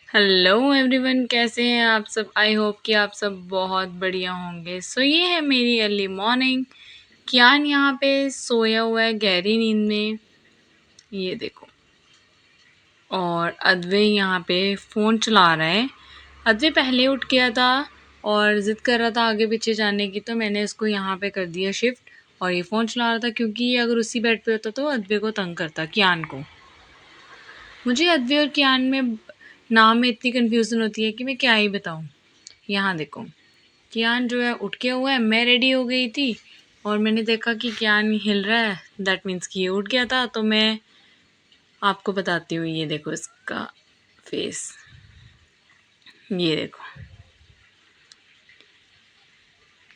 Hello everyone, कैसे हैं आप सब। आई होप कि आप सब बहुत बढ़िया होंगे। सो ये है मेरी अर्ली मॉर्निंग। कियान यहाँ पे सोया हुआ है गहरी नींद में, ये देखो। और अद्वै यहाँ पे फ़ोन चला रहा है। अद्वै पहले उठ गया था और ज़िद कर रहा था आगे पीछे जाने की, तो मैंने उसको यहाँ पे कर दिया शिफ्ट। और ये फ़ोन चला रहा था क्योंकि ये अगर उसी बेड पे होता तो अद्वै को तंग करता, कियान को। मुझे अद्वै और कियान में नाम में इतनी कन्फ्यूज़न होती है कि मैं क्या ही बताऊँ। यहाँ देखो, कियान जो है उठ के हुआ है, मैं रेडी हो गई थी और मैंने देखा कि कियान हिल रहा है, दैट मीन्स कि ये उठ गया था। तो मैं आपको बताती हूँ, ये देखो इसका फेस, ये देखो।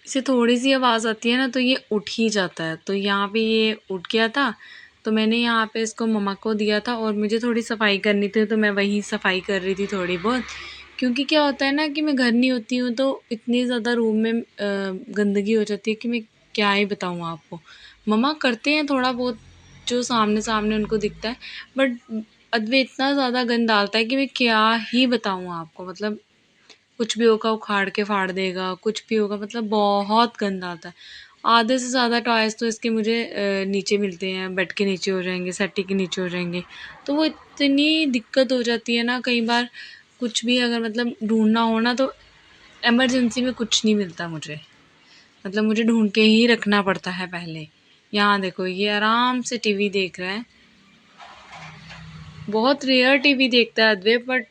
इसे थोड़ी सी आवाज़ आती है ना तो ये उठ ही जाता है। तो यहाँ पे ये उठ गया था, तो मैंने यहाँ पे इसको मम्मा को दिया था और मुझे थोड़ी सफाई करनी थी, तो मैं वही सफाई कर रही थी थोड़ी बहुत। क्योंकि क्या होता है ना कि मैं घर नहीं होती हूँ तो इतनी ज़्यादा रूम में गंदगी हो जाती है कि मैं क्या ही बताऊँ आपको। मम्मा करते हैं थोड़ा बहुत जो सामने सामने उनको दिखता है, बट अद्वै इतना ज़्यादा गंद डालता है कि मैं क्या ही बताऊँ आपको। मतलब कुछ भी होगा उखाड़ के फाड़ देगा, कुछ भी होगा, मतलब बहुत गंद आता है। आधे से ज़्यादा टॉयज़ तो इसके मुझे नीचे मिलते हैं, बेड के नीचे हो जाएँगे, सेटी के नीचे हो जाएँगे। तो वो इतनी दिक्कत हो जाती है ना, कई बार कुछ भी अगर मतलब ढूँढना हो ना तो इमरजेंसी में कुछ नहीं मिलता मुझे। मतलब मुझे ढूँढ के ही रखना पड़ता है पहले। यहाँ देखो, ये आराम से टीवी देख रहा है। बहुत रेयर टीवी देखता है अद्वै, बट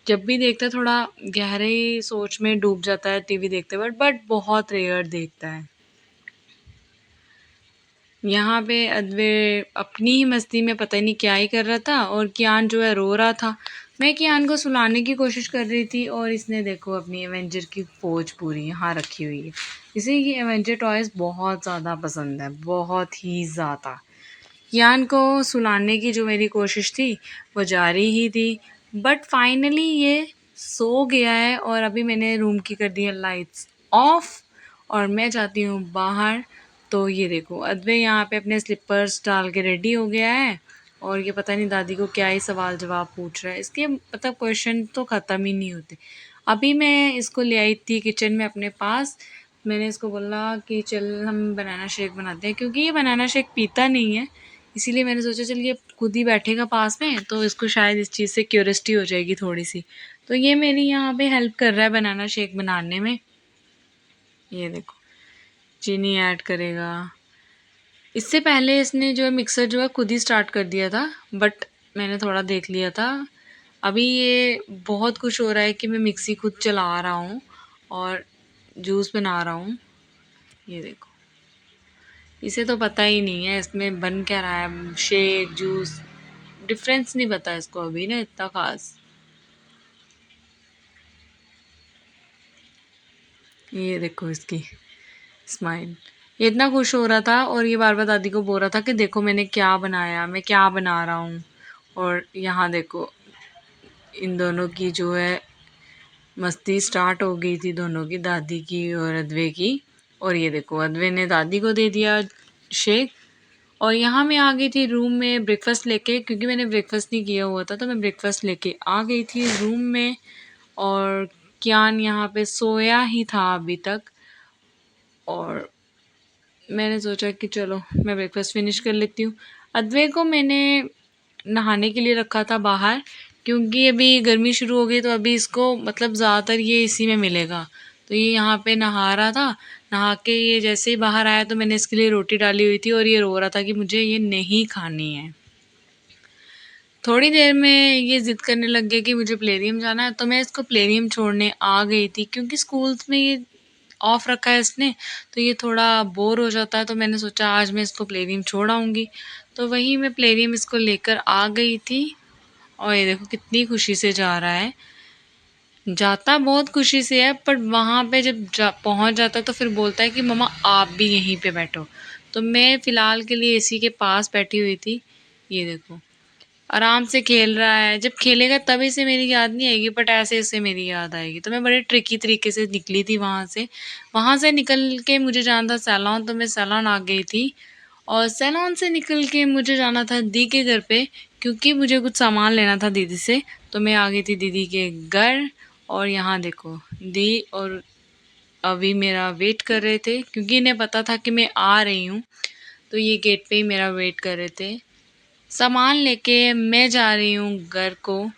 जब भी देखता है थोड़ा गहरे सोच में डूब जाता है टीवी देखते वक़्त, बट बहुत रेयर देखता है। यहाँ पे अद्वै अपनी ही मस्ती में पता नहीं क्या ही कर रहा था और कियान जो है रो रहा था। मैं कियान को सुलाने की कोशिश कर रही थी और इसने देखो अपनी एवेंजर की फ़ौज पूरी यहाँ रखी हुई है। इसे ये एवेंजर टॉयज़ बहुत ज़्यादा पसंद है, बहुत ही ज़्यादा। कियान को सुलाने की जो मेरी कोशिश थी वो जारी ही थी, बट फाइनली ये सो गया है। और अभी मैंने रूम की कर दी है लाइट्स ऑफ और मैं जाती हूँ बाहर। तो ये देखो, अद्वै यहाँ पे अपने स्लीपर्स डाल के रेडी हो गया है और ये पता नहीं दादी को क्या ही सवाल जवाब पूछ रहा है। इसके मतलब क्वेश्चन तो ख़त्म ही नहीं होते। अभी मैं इसको ले आई थी किचन में अपने पास। मैंने इसको बोला कि चल हम बनाना शेक बनाते हैं, क्योंकि ये बनाना शेक पीता नहीं है। इसीलिए मैंने सोचा चल ये खुद ही बैठेगा पास में तो इसको शायद इस चीज़ से क्यूरियोसिटी हो जाएगी थोड़ी सी। तो ये मेरी यहाँ पे हेल्प कर रहा है बनाना शेक बनाने में। ये देखो, चीनी ऐड करेगा। इससे पहले इसने जो है मिक्सर जो है खुद ही स्टार्ट कर दिया था, बट मैंने थोड़ा देख लिया था। अभी ये बहुत खुश हो रहा है कि मैं मिक्सी खुद चला रहा हूँ और जूस बना रहा हूँ। ये देखो, इसे तो पता ही नहीं है इसमें बन क्या रहा है, शेक जूस डिफरेंस नहीं पता इसको अभी ना इतना खास। ये देखो इसकी स्माइल, ये इतना खुश हो रहा था और ये बार बार दादी को बोल रहा था कि देखो मैंने क्या बनाया, मैं क्या बना रहा हूँ। और यहाँ देखो, इन दोनों की जो है मस्ती स्टार्ट हो गई थी, दोनों की, दादी की और अद्वै की। और ये देखो, अद्वै ने दादी को दे दिया शेक और यहाँ मैं आ गई थी रूम में ब्रेकफ़ास्ट लेके, क्योंकि मैंने ब्रेकफ़ास्ट नहीं किया हुआ था तो मैं ब्रेकफ़ास्ट लेके आ गई थी रूम में। और कियान यहाँ पे सोया ही था अभी तक और मैंने सोचा कि चलो मैं ब्रेकफ़ास्ट फ़िनिश कर लेती हूँ। अद्वै को मैंने नहाने के लिए रखा था बाहर, क्योंकि अभी गर्मी शुरू हो गई तो अभी इसको मतलब ज़्यादातर ये इसी में मिलेगा। तो ये यहाँ पे नहा रहा था, नहा के ये जैसे ही बाहर आया तो मैंने इसके लिए रोटी डाली हुई थी और ये रो रहा था कि मुझे ये नहीं खानी है। थोड़ी देर में ये ज़िद करने लग गया कि मुझे प्लेरियम जाना है, तो मैं इसको प्लेरियम छोड़ने आ गई थी, क्योंकि स्कूल्स में ये ऑफ रखा है इसने, तो ये थोड़ा बोर हो जाता है। तो मैंने सोचा आज मैं इसको प्लेरियम छोड़ आऊँगी, तो वहीं मैं प्लेरियम इसको लेकर आ गई थी। और ये देखो कितनी खुशी से जा रहा है, जाता बहुत खुशी से है, पर वहाँ पे जब पहुँच जाता है तो फिर बोलता है कि मम्मा आप भी यहीं पे बैठो। तो मैं फ़िलहाल के लिए एसी के पास बैठी हुई थी। ये देखो, आराम से खेल रहा है। जब खेलेगा तब इसे मेरी याद नहीं आएगी, बट ऐसे इसे मेरी याद आएगी। तो मैं बड़े ट्रिकी तरीके से निकली थी वहाँ से। वहाँ से निकल के मुझे जाना था सैलॉन, तो मैं सैलॉन आ गई थी और सैलून से निकल के मुझे जाना था दी के घर पे, क्योंकि मुझे कुछ सामान लेना था दीदी से। तो मैं आ गई थी दीदी के घर, और यहाँ देखो दी और अभी मेरा वेट कर रहे थे, क्योंकि इन्हें पता था कि मैं आ रही हूँ, तो ये गेट पे ही मेरा वेट कर रहे थे। सामान लेके मैं जा रही हूँ घर को।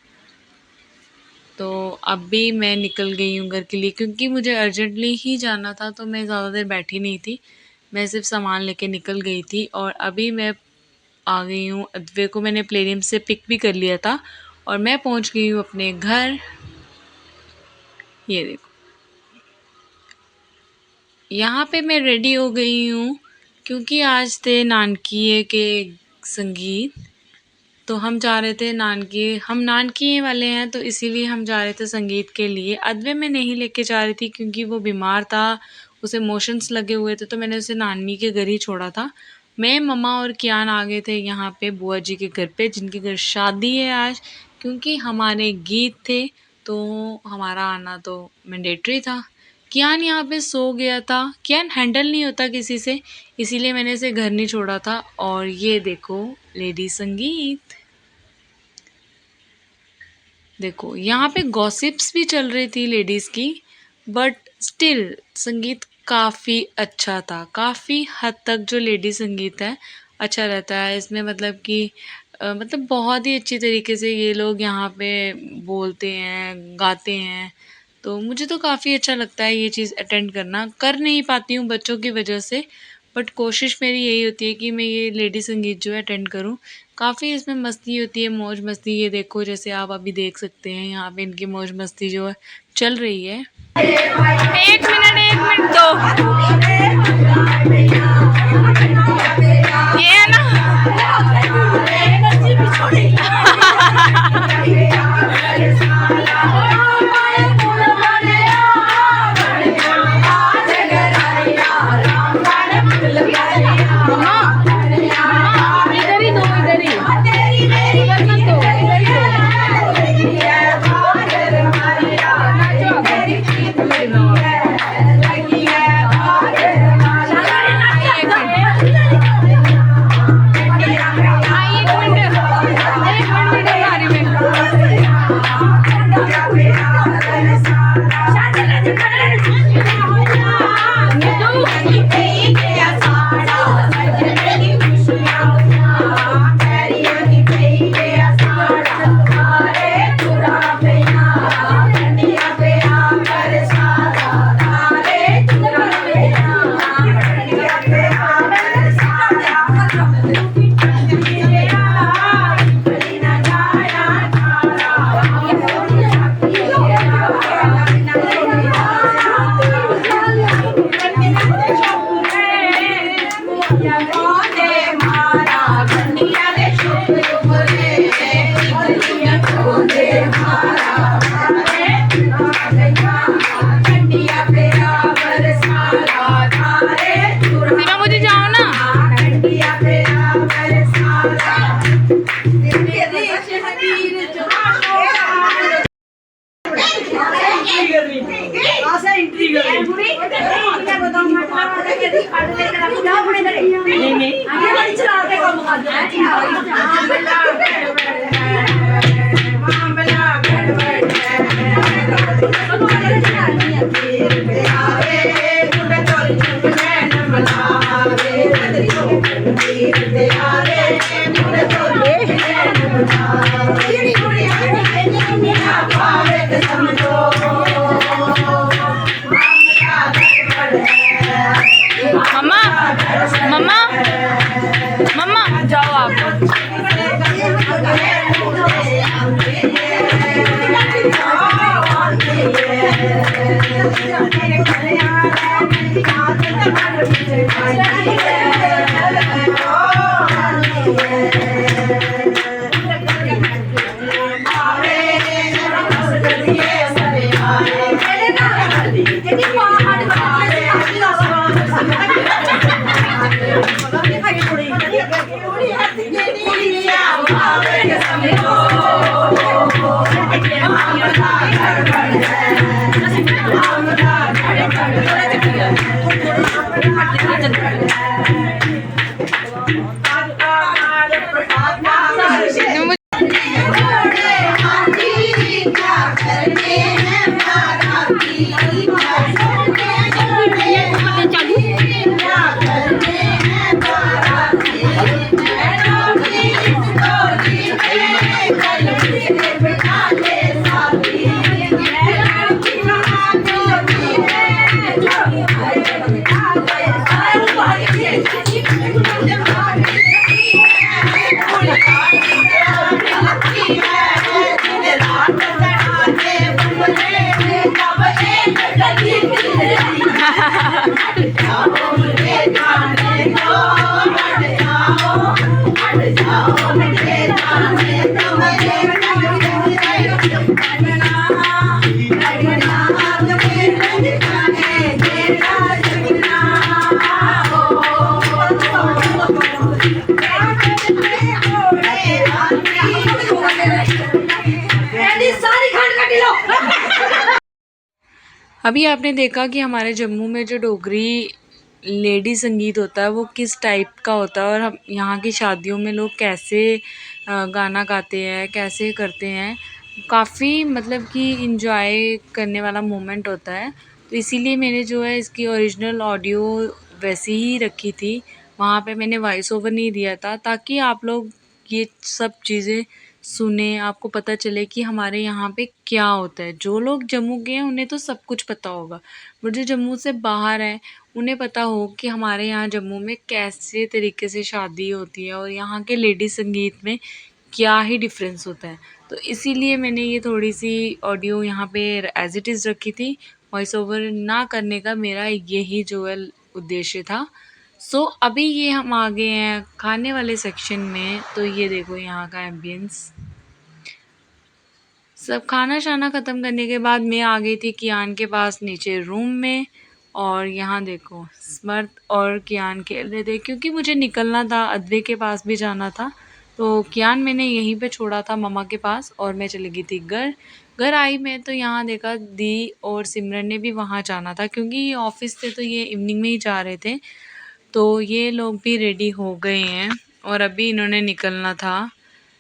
तो अभी मैं निकल गई हूँ घर के लिए, क्योंकि मुझे अर्जेंटली ही जाना था, तो मैं ज़्यादा देर बैठी नहीं थी। मैं सिर्फ सामान लेके निकल गई थी, और अभी मैं आ गई हूँ। अद्वै को मैंने प्लेरियम से पिक भी कर लिया था, और मैं पहुँच गई हूँ अपने घर। ये देखो, यहाँ पे मैं रेडी हो गई हूँ, क्योंकि आज थे नानकीय के संगीत। तो हम जा रहे थे नानकीय, हम नानकीय वाले हैं, तो इसीलिए हम जा रहे थे संगीत के लिए। अद्वै मैं नहीं लेके जा रही थी, क्योंकि वो बीमार था, उसे मोशंस लगे हुए थे, तो मैंने उसे नानी के घर ही छोड़ा था। मैं, मम्मा और कियान आ गए थे यहाँ पे बुआ जी के घर पे, जिनके घर शादी है आज। क्योंकि हमारे गीत थे, तो हमारा आना तो मैंडेटरी था। कियान यहाँ पे सो गया था, कियान हैंडल नहीं होता किसी से, इसीलिए मैंने इसे घर नहीं छोड़ा था। और ये देखो लेडी संगीत, देखो यहाँ पे गॉसिप्स भी चल रही थी लेडीज़ की, बट स्टिल संगीत काफ़ी अच्छा था। काफ़ी हद तक जो लेडी संगीत है अच्छा रहता है इसमें, मतलब कि मतलब बहुत ही अच्छी तरीके से ये लोग यहाँ पे बोलते हैं, गाते हैं। तो मुझे तो काफ़ी अच्छा लगता है ये चीज़ अटेंड करना। कर नहीं पाती हूँ बच्चों की वजह से, बट कोशिश मेरी यही होती है कि मैं ये लेडी संगीत जो है अटेंड करूँ। काफ़ी इसमें मस्ती होती है, मौज मस्ती। ये देखो, जैसे आप अभी देख सकते हैं यहाँ पे इनकी मौज मस्ती जो है चल रही है। एक मिनट दो, ये है ना मम्मा मम्मा मम्मा जाओ आप। अभी आपने देखा कि हमारे जम्मू में जो डोगरी लेडी संगीत होता है वो किस टाइप का होता है और हम यहाँ की शादियों में लोग कैसे गाना गाते हैं, कैसे करते हैं। काफ़ी मतलब कि इंजॉय करने वाला मोमेंट होता है। तो इसीलिए मैंने जो है इसकी ओरिजिनल ऑडियो वैसे ही रखी थी। वहाँ पे मैंने वॉइस ओवर नहीं दिया था ताकि आप लोग ये सब चीज़ें सुने, आपको पता चले कि हमारे यहाँ पे क्या होता है। जो लोग जम्मू के हैं उन्हें तो सब कुछ पता होगा, बट जो जम्मू से बाहर हैं उन्हें पता हो कि हमारे यहाँ जम्मू में कैसे तरीके से शादी होती है और यहाँ के लेडी संगीत में क्या ही डिफरेंस होता है। तो इसीलिए मैंने ये थोड़ी-सी ऑडियो यहाँ पे एज़ इट इज़ रखी थी। वॉइस ओवर ना करने का मेरा यही जो है उद्देश्य था। सो अभी ये हम आ गए हैं खाने वाले सेक्शन में। तो ये देखो यहाँ का एम्बियंस। सब खाना-शाना ख़त्म करने के बाद मैं आ गई थी कियान के पास नीचे रूम में और यहाँ देखो स्मर्त और कियान खेल रहे थे क्योंकि मुझे निकलना था, अद्वै के पास भी जाना था। तो कियान मैंने यहीं पे छोड़ा था मम्मा के पास और मैं चली गई थी घर। घर आई मैं तो यहाँ देखा दी और सिमरन ने भी वहाँ जाना था क्योंकि ये ऑफ़िस से तो ये इवनिंग में ही जा रहे थे। तो ये लोग भी रेडी हो गए हैं और अभी इन्होंने निकलना था।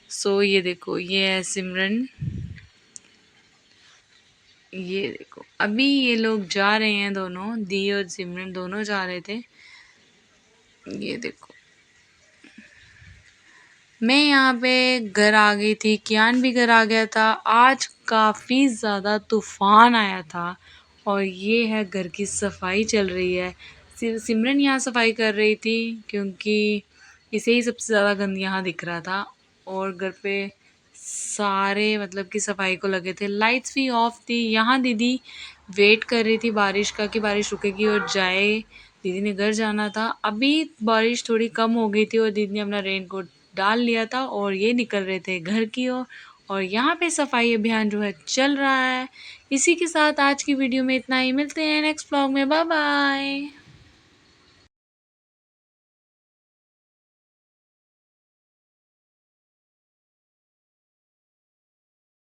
सो ये देखो ये है सिमरन, ये देखो अभी ये लोग जा रहे हैं, दोनों दी और सिमरन दोनों जा रहे थे। ये देखो मैं यहाँ पे घर आ गई थी, कियान भी घर आ गया था। आज काफ़ी ज़्यादा तूफ़ान आया था और ये है घर की सफाई चल रही है। सिमरन यहाँ सफाई कर रही थी क्योंकि इसे ही सबसे ज़्यादा गंद यहाँ दिख रहा था और घर पे सारे मतलब कि सफाई को लगे थे। लाइट्स भी ऑफ थी। यहाँ दीदी वेट कर रही थी बारिश का कि बारिश रुकेगी और जाए। दीदी ने घर जाना था। अभी बारिश थोड़ी कम हो गई थी और दीदी ने अपना रेनकोट डाल लिया था और ये निकल रहे थे घर की ओर और यहाँ पे सफाई अभियान जो है चल रहा है। इसी के साथ आज की वीडियो में इतना ही। मिलते हैं नेक्स्ट व्लॉग में। Bye bye.